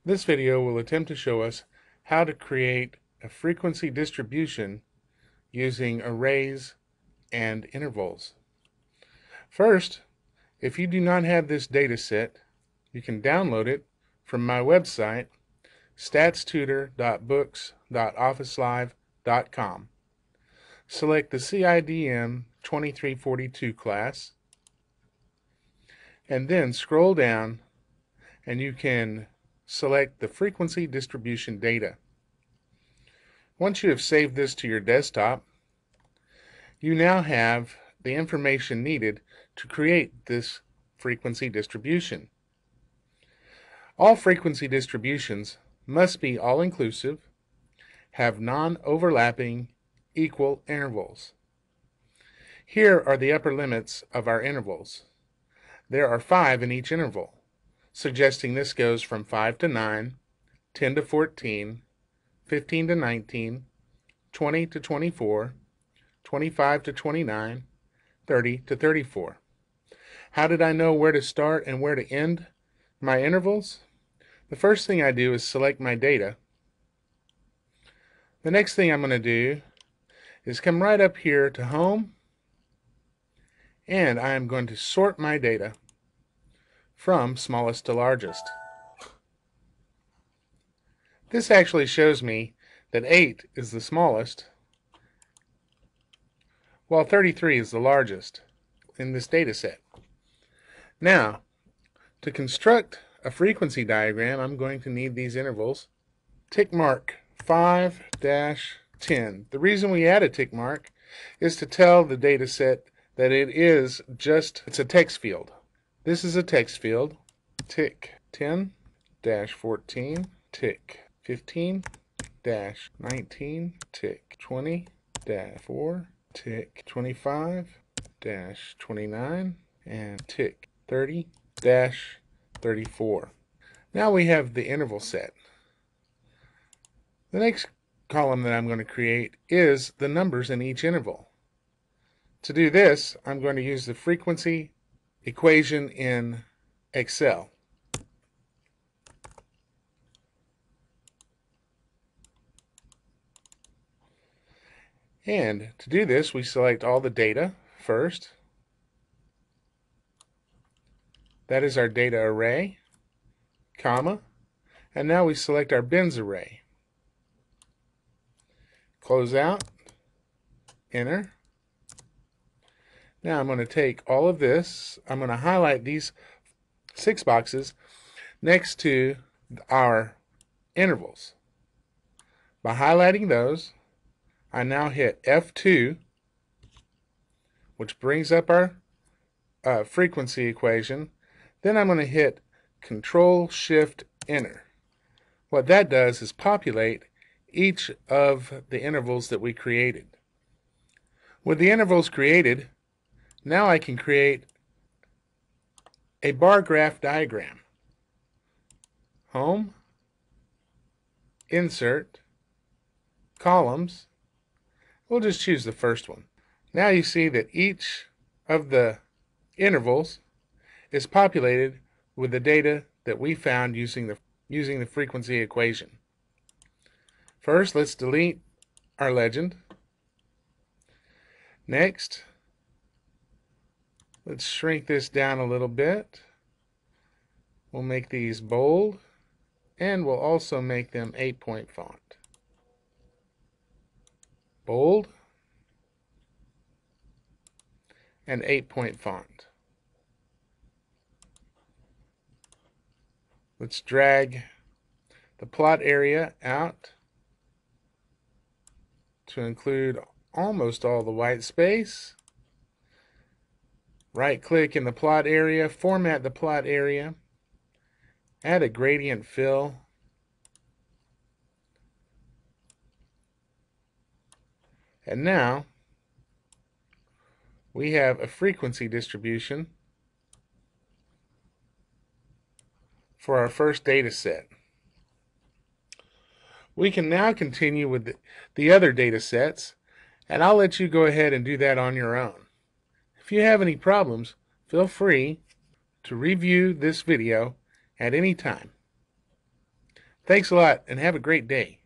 This video will attempt to show us how to create a frequency distribution using arrays and intervals. First, if you do not have this data set, you can download it from my website, statstutor.books.officelive.com. Select the CIDM 2342 class, and then scroll down and you can select the frequency distribution data. Once you have saved this to your desktop, you now have the information needed to create this frequency distribution. All frequency distributions must be all-inclusive, have non-overlapping equal intervals. Here are the upper limits of our intervals. There are 5 in each interval, suggesting this goes from 5 to 9, 10 to 14, 15 to 19, 20 to 24, 25 to 29, 30 to 34. How did I know where to start and where to end my intervals? The first thing I do is select my data. The next thing I'm going to do is come right up here to Home, and I'm going to sort my data from smallest to largest. This actually shows me that 8 is the smallest, while 33 is the largest in this data set. Now, to construct a frequency diagram, I'm going to need these intervals. Tick mark 5-10. The reason we add a tick mark is to tell the data set that it's a text field. This is a text field. Tick 10-14, tick 15-19, tick 20-4, tick 25-29, and tick 30-34. Now we have the interval set. The next column that I'm going to create is the numbers in each interval. To do this, I'm going to use the frequency equation in Excel. And to do this, we select all the data first. That is our data array, comma, and now we select our bins array. Close out, enter. Now I'm going to take all of this, I'm going to highlight these 6 boxes next to our intervals. By highlighting those, I now hit F2, which brings up our frequency equation. Then I'm going to hit Control-Shift-Enter. What that does is populate each of the intervals that we created. With the intervals created, now I can create a bar graph diagram. Home, Insert, Columns. We'll just choose the first one. Now you see that each of the intervals is populated with the data that we found using the frequency equation. First, let's delete our legend. Next, let's shrink this down a little bit. We'll make these bold, and we'll also make them 8-point font. Bold and 8-point font. Let's drag the plot area out to include almost all the white space. Right click in the plot area, format the plot area, add a gradient fill, and now we have a frequency distribution for our first data set. We can now continue with the other data sets, and I'll let you go ahead and do that on your own. If you have any problems, feel free to review this video at any time. Thanks a lot and have a great day.